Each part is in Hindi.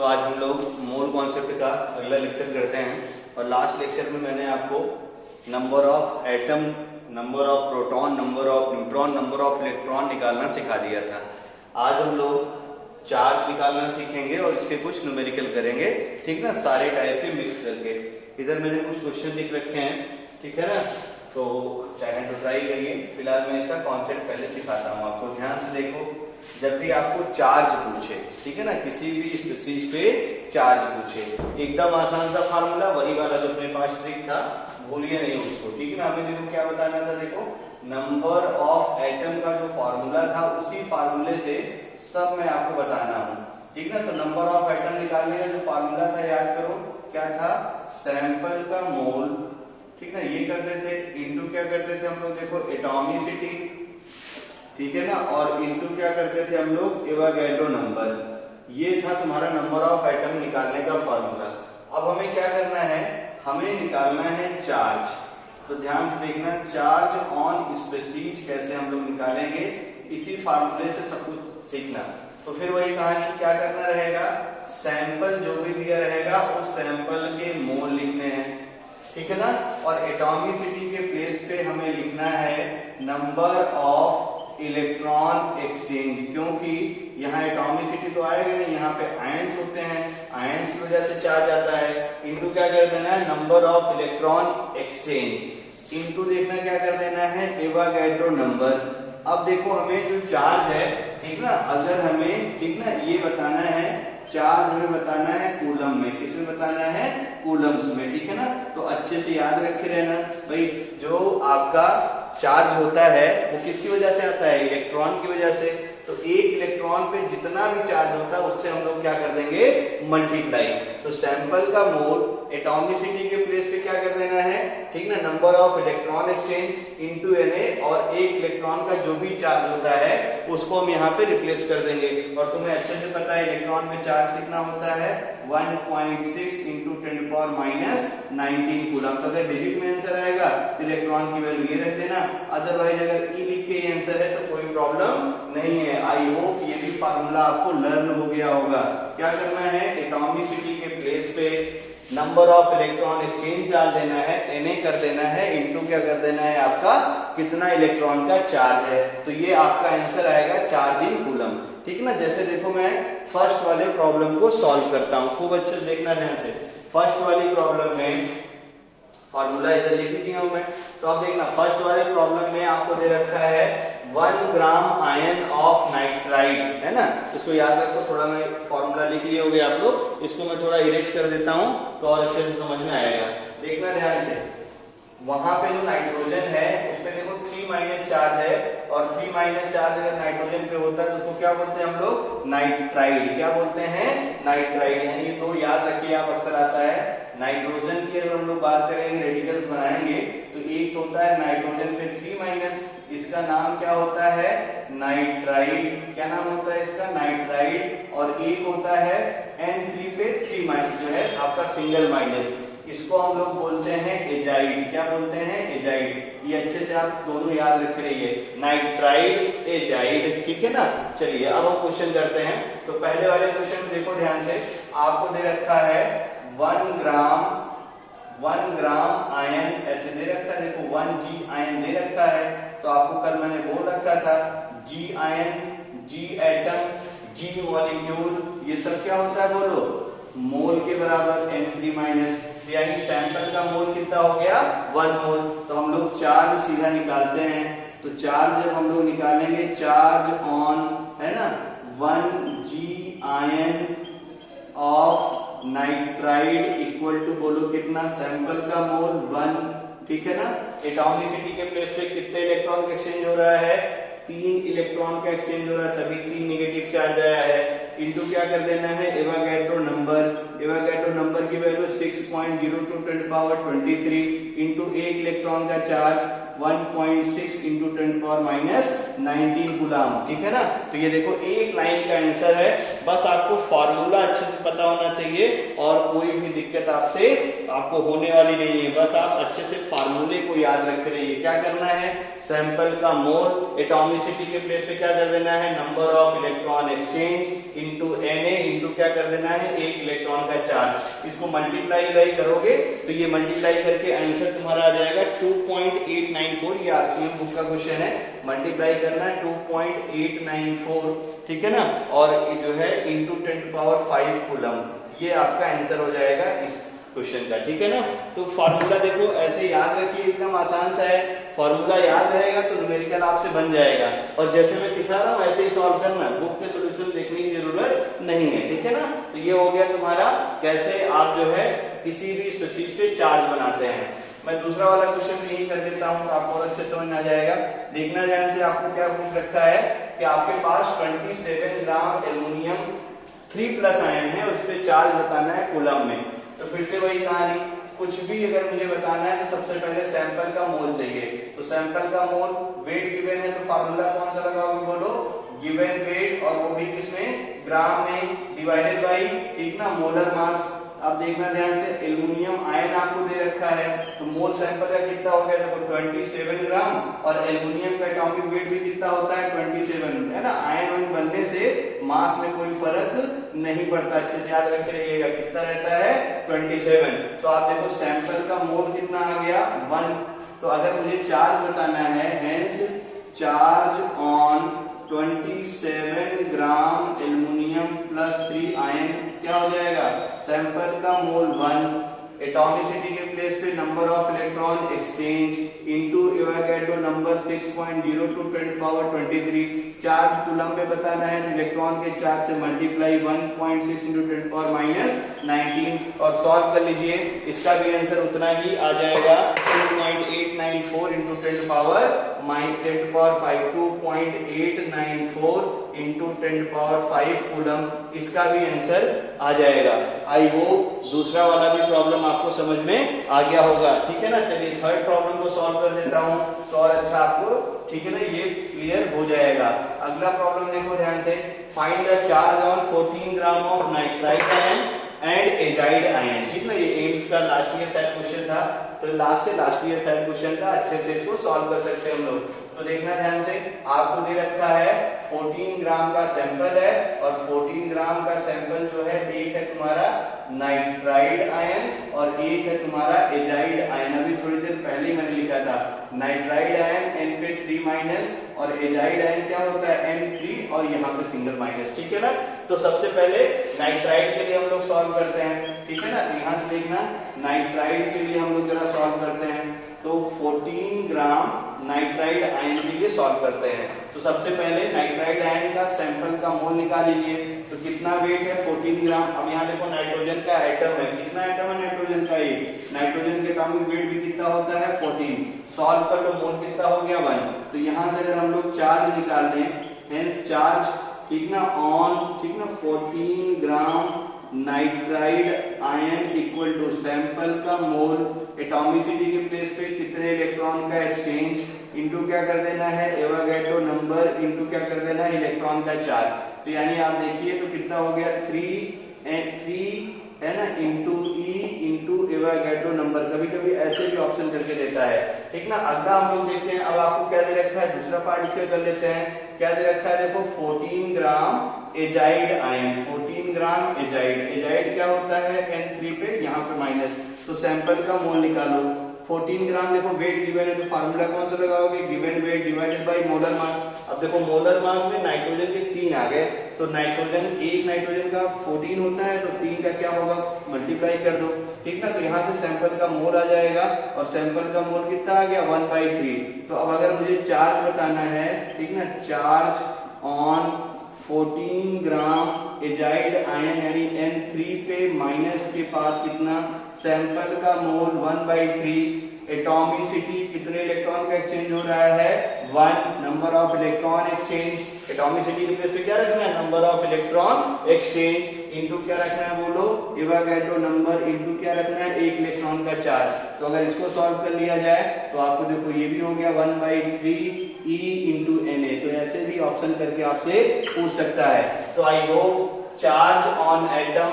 आज हम लोग मोल कॉन्सेप्ट का अगला लेक्चर करते हैं। और लास्ट लेक्चर में मैंने आपको number of atom, number of proton, number of neutron, number of electron निकालना सिखा दिया था। आज हम लोग चार्ज निकालना सीखेंगे और इसके कुछ न्यूमेरिकल करेंगे, ठीक ना, सारे टाइप के मिक्स करके। इधर मैंने कुछ क्वेश्चन लिख रखे हैं, ठीक है ना, तो चाहे तो ट्राई करिए। फिलहाल मैं इसका कॉन्सेप्ट पहले सिखाता हूँ आपको। ध्यान से देखो, जब भी आपको चार्ज पूछे, ठीक है ना, किसी भी स्पीशीज पे चार्ज पूछे, एकदम आसान सा फार्मूला, वही वाला जो अपने पास ट्रिक था, भूलिए नहीं उसको, ठीक है ना। हमें देखो क्या बताना था, देखो नंबर ऑफ एटम का जो फार्मूला था उसी फार्मूले से सब मैं आपको बताना हूँ, ठीक है ना। तो नंबर ऑफ एटम निकालने का जो फार्मूला था, याद करो क्या था, सैंपल का मोल, ठीक ना, ये करते थे, इंटू क्या करते थे हम लोग, देखो एटॉमिसिटी, ठीक है ना, और इंटू क्या करते थे हम लोग, एवोगैड्रो नंबर। ये था तुम्हारा नंबर ऑफ एटम निकालने का फॉर्मूला। अब हमें क्या करना है, हमें निकालना है चार्ज। तो ध्यान से देखना, चार्ज ऑन स्पीशीज कैसे हम लोग निकालेंगे, इसी फार्मूले से सब कुछ सीखना। तो फिर वही कहानी, क्या करना रहेगा, सैंपल जो भी दिया रहेगा उस सैंपल के मोल लिखने हैं, ठीक है ना। और एटॉमिसिटी के प्लेस पे हमें लिखना है नंबर ऑफ इलेक्ट्रॉन एक्सचेंज, क्योंकि यहाँ एटॉमिसिटी तो आएगा नहीं, यहाँ पे आयंस होते हैं, आयंस की वजह से चार्ज आता है। इंटू क्या कर देना है, number of electron exchange, into देखना क्या कर देना है, एवोगैड्रो नंबर। अब देखो हमें जो चार्ज है, ठीक ना, अगर हमें, ठीक ना, ये बताना है चार्ज, हमें बताना है कूलम में, किसमें बताना है, कूलम्स में, ठीक है ना। तो अच्छे से याद रखे रहना भाई, जो आपका चार्ज होता है वो किसकी वजह से आता है, इलेक्ट्रॉन की वजह से। तो एक इलेक्ट्रॉन पे जितना भी चार्ज होता है उससे हम लोग क्या कर देंगे, मल्टीप्लाई। तो सैंपल का मोल एटॉमिसिटी के प्लेस पे क्या कर देना है, ठीक ना, number of electron exchange into Na, और एक इलेक्ट्रॉन का जो भी चार्ज होता है उसको हम यहाँ पे रिप्लेस कर देंगे। और तुम्हें अच्छे से पता है इलेक्ट्रॉन में चार्ज कितना होता है, 1.6 इंटू 10⁻19 कूलम। तो अगर डिजिट में आंसर आएगा तो इलेक्ट्रॉन की वैल्यू ये रख देना, अदरवाइज अगर ई लिख के आंसर है तो कोई प्रॉब्लम नहीं है। आई होप ये भी फार्मूला आपको लर्न हो गया होगा। क्या करना है, एटॉमिसिटी के प्लेस पे नंबर ऑफ इलेक्ट्रॉन एक्सचेंज डाल देना है, Na कर देना है, इंटू क्या कर देना है, आपका कितना इलेक्ट्रॉन का चार्ज है। तो ये आपका आंसर आएगा चार्ज इन कूलम, ठीक है ना। जैसे देखो मैं फर्स्ट वाले प्रॉब्लम को सॉल्व करता हूँ, खूब अच्छे से देखना ध्यान से। फर्स्ट वाली प्रॉब्लम में फॉर्मूला इधर लिख दिया हूं मैं। तो अब देखना, फर्स्ट वाले प्रॉब्लम में आपको दे रखा है 1 ग्राम आयन ऑफ नाइट्राइड, है ना। इसको याद रखो, थोड़ा मैं फॉर्मूला लिख लिए होगे आप लोग, इसको मैं थोड़ा इरेज कर देता हूं तो और अच्छे से समझ में आएगा। देखना ध्यान से, वहां पे जो नाइट्रोजन है उस पे देखो 3- चार्ज है, और 3- चार्ज अगर नाइट्रोजन पे होता है तो उसको क्या बोलते हैं हम लोग, नाइट्राइड। क्या बोलते हैं, नाइट्राइड। यानी ये दो याद रखिए आप, अक्सर आता है। नाइट्रोजन की अगर हम लोग बात करेंगे, रेडिकल्स बनाएंगे, तो एक होता है नाइट्रोजन पे 3-, इसका नाम क्या होता है, नाइट्राइड। क्या नाम होता है इसका, नाइट्राइड। और एक होता है N3 पे 3- जो है आपका सिंगल माइनस, इसको हम लोग बोलते हैं एजाइड। क्या बोलते हैं, एजाइड। ये अच्छे से आप दोनों याद रख रहिए, नाइट्राइड, एजाइड, ठीक है ना। चलिए अब हम क्वेश्चन करते हैं। तो पहले वाले क्वेश्चन देखो ध्यान से, आपको दे रखा है 1 ग्राम आयन, ऐसे दे रखा है, देखो 1G आयन दे रखा है। तो आपको कल मैंने बोल रखा था G ion, G atom, G molecule, ये सब क्या होता है, बोलो, मोल के बराबर N3-, यानी सैंपल का मोल कितना हो गया, 1 मोल। तो हम लोग चार्ज सीधा निकालते हैं। तो चार्ज जब हम लोग निकालेंगे, चार्ज ऑन, है ना, 1G ion of nitride equal to, बोलो कितना, सैंपल का मोल 1, ठीक है ना। एटॉमिसिटी के प्लेस पे कितने इलेक्ट्रॉन का एक्सचेंज हो रहा है, 3 इलेक्ट्रॉन का एक्सचेंज हो रहा है, तभी 3 नेगेटिव चार्ज आया है। इंटू क्या कर देना है, एवोगैड्रो नंबर। एवोगैड्रो नंबर की वैल्यू 6.02 10⁻23 इंटू एक इलेक्ट्रॉन का चार्ज 1.6 इंटू 10⁻19 कूलम, ठीक है ना। तो ये देखो एक लाइन का आंसर है। बस आपको फॉर्मूला अच्छे से पता होना चाहिए और कोई भी दिक्कत आपको होने वाली नहीं है। बस आप अच्छे से फार्मूले को याद रखते रहिए। क्या करना है, सैंपल का मोल, एटॉमिसिटी के प्लेस पे क्या कर देना है, number of electron exchange into Na into क्या कर देना है, एक इलेक्ट्रॉन का चार्ज। इसको मल्टीप्लाई करोगे तो ये मल्टीप्लाई करके आंसर तुम्हारा आ जाएगा 2.894। ये आरसीएम बुक का क्वेश्चन है, मल्टीप्लाई करना 2.894, ठीक है ना, और ये जो है इंटू 10⁵ कूलम, ये आपका आंसर हो जाएगा इस क्वेश्चन का, ठीक है ना। तो फॉर्मूला देखो ऐसे याद रखिए, एकदम आसान सा है, फॉर्मूला याद रहेगा तो न्यूमेरिकल आपसे बन जाएगा, और जैसे मैं सिखा रहा हूँ ऐसे ही सॉल्व करना, बुक पे सॉल्यूशन देखने की जरूरत नहीं है, ठीक है ना। तो ये हो गया तुम्हारा कैसे आप जो है किसी भी स्पीशीज पे चार्ज बनाते हैं। मैं दूसरा वाला क्वेश्चन यही कर देता हूँ, आपको और अच्छे समझ में आ जाएगा। देखना ध्यान से, आपको क्या पूछ रखा है कि आपके पास 27 ग्राम एल्युमिनियम 3+ आयन है, उस पर चार्ज बताना है कूलम में। तो फिर से वही कहानी, कुछ भी अगर मुझे बताना है तो सबसे पहले सैंपल का मोल चाहिए। तो सैंपल का मोल, वेट गिवन है तो फार्मूला कौन सा लगाओगे, बोलो, गिवन वेट, और वो भी किसमें, ग्राम में, डिवाइडेड बाई, ठीक ना, मोलर मास। अब देखना ध्यान से, एल्युमिनियम आयन आपको दे रखा है, तो मोल सैंपल का कितना हो गया, देखो 27 ग्राम, और एल्युमिनियम का एटॉमिक वेट भी कितना होता है, 27, है ना। आयन बनने से मास में कोई फर्क नहीं पड़ता, अच्छे से याद रख के रहिएगा, कितना रहता है, 27। तो आप देखो सैंपल का मोल कितना आ गया, 1। तो अगर मुझे चार्ज बताना है, hence charge on 27 gram aluminium plus 3 ion, क्या हो जाएगा, सैंपल का मोल 1, एटॉमिसिटी के प्लेस पे number of electron exchange into Avogadro number 6.02 10⁻23, charge coulomb में बताना है, इलेक्ट्रॉन के चार्ज से मल्टीप्लाई 1.6 इंटू 10⁻19, और सॉल्व कर लीजिए, इसका भी आंसर उतना ही आ जाएगा, 2.894 इंटू 10⁻5 2.894 इंटू 10⁵ कूलम, इसका भी आंसर आ जाएगा। आई होप दूसरा वाला भी प्रॉब्लम आपको समझ में आ गया होगा, ठीक है ना। चलिए थर्ड प्रॉब्लम को सॉल्व कर देता हूं तो और अच्छा आपको, ठीक है ना, ये क्लियर हो जाएगा। अगला प्रॉब्लम देखो ध्यान से, find the charge on 14 gram of nitrite ion and azide ion, ठीक ना। ये एम्स का लास्ट ईयर साइड क्वेश्चन था, तो लास्ट ईयर साइड क्वेश्चन था, अच्छे से इसको सॉल्व कर सकते हैं हम लोग। तो देखना ध्यान से, आपको दे रखा है 14 ग्राम का सैंपल है, और 14 ग्राम का सैंपल जो है, एक है तुम्हारा नाइट्राइड आयन और एक है तुम्हारा एजाइड आयन। अभी थोड़ी देर पहले मैंने लिखा था, नाइट्राइड आयन N पे 3- और एजाइड आयन क्या होता है, N3, और यहाँ पे सिंगल माइनस, ठीक है ना। तो सबसे पहले नाइट्राइड के लिए हम लोग सॉल्व करते हैं, ठीक है ना। यहाँ से देखना, नाइट्राइड के लिए हम लोग जरा सॉल्व करते हैं, तो 14 ग्राम नाइट्राइड आयन के लिए सॉल्व करते हैं। तो सबसे पहले नाइट्राइड आयन का सैंपल का मोल निकाल लीजिए, तो कितना वेट है, 14 ग्राम। अब यहाँ देखो नाइट्रोजन का एटम है, कितना एटम है नाइट्रोजन का, एक, नाइट्रोजन के एटॉमिक वेट भी कितना होता है, 14। सॉल्व कर लो, मोल कितना हो गया, 1। तो यहाँ से अगर हम लोग चार्ज निकाल दें, हेंस चार्ज, ठीक ना, ऑन, ठीक ना, 14 gram nitride ion equal to sample का मोल, एटॉमिसिटी के प्लेस पे कितने इलेक्ट्रॉन का एक्सचेंज इंटू क्या कर देना है, एवोगाड्रो नंबर इंटू क्या कर देना है, इलेक्ट्रॉन का चार्ज। तो यानी आप देखिए तो कितना हो गया, 3 है ना, into E into Avogadro number. कभी कभी ऐसे भी ऑप्शन करके देता है, ठीक ना। अगला हम लोग देखते हैं, अब आपको क्या दे रखा है, दूसरा पार्ट इसका कर लेते हैं। क्या दे रखा है, देखो 14 ग्राम एजाइड आयन, 14 ग्राम एजाइड क्या होता है, N3 पे, यहाँ पे माइनस। तो सैंपल का मोल निकालो, 14 ग्राम, देखो वेट गिवन है तो फार्मूला कौन सा लगाओगे, given weight divided by molar mass. अब देखो मोलर मास में नाइट्रोजन के 3 आ गए, तो नाइट्रोजन, एक नाइट्रोजन का 14 होता है, तो 3 का क्या होगा, मल्टीप्लाई कर दो, ठीक ना। तो यहाँ से सैंपल का मोल आ जाएगा, और सैंपल का मोल कितना आ गया, 1/3। तो अब अगर मुझे चार्ज बताना है, ठीक ना, charge on 14 gram azide ion यानी N3 पे माइनस के पास कितना, सैंपल का मोल 1/3, एटॉमिसिटी कितने इलेक्ट्रॉन का एक्सचेंज हो रहा है, 1, number of electron exchange, atomicity के प्लेस पे क्या रखना है, number of electron exchange into क्या रखना है, बोलो, एवोगाड्रो नंबर इंटू क्या रखना है, एक इलेक्ट्रॉन का चार्ज। तो अगर इसको सॉल्व कर लिया जाए तो आपको देखो ये भी हो गया 1/3 E इंटू Na। तो ऐसे भी ऑप्शन करके आपसे पूछ सकता है। तो I hope charge on atom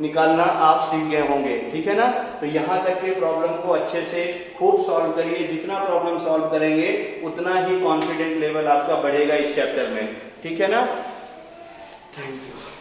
निकालना आप सीख गए होंगे, ठीक है ना। तो यहाँ तक के प्रॉब्लम को अच्छे से खूब सॉल्व करिए। जितना प्रॉब्लम सॉल्व करेंगे उतना ही कॉन्फिडेंट लेवल आपका बढ़ेगा इस चैप्टर में, ठीक है ना। Thank you.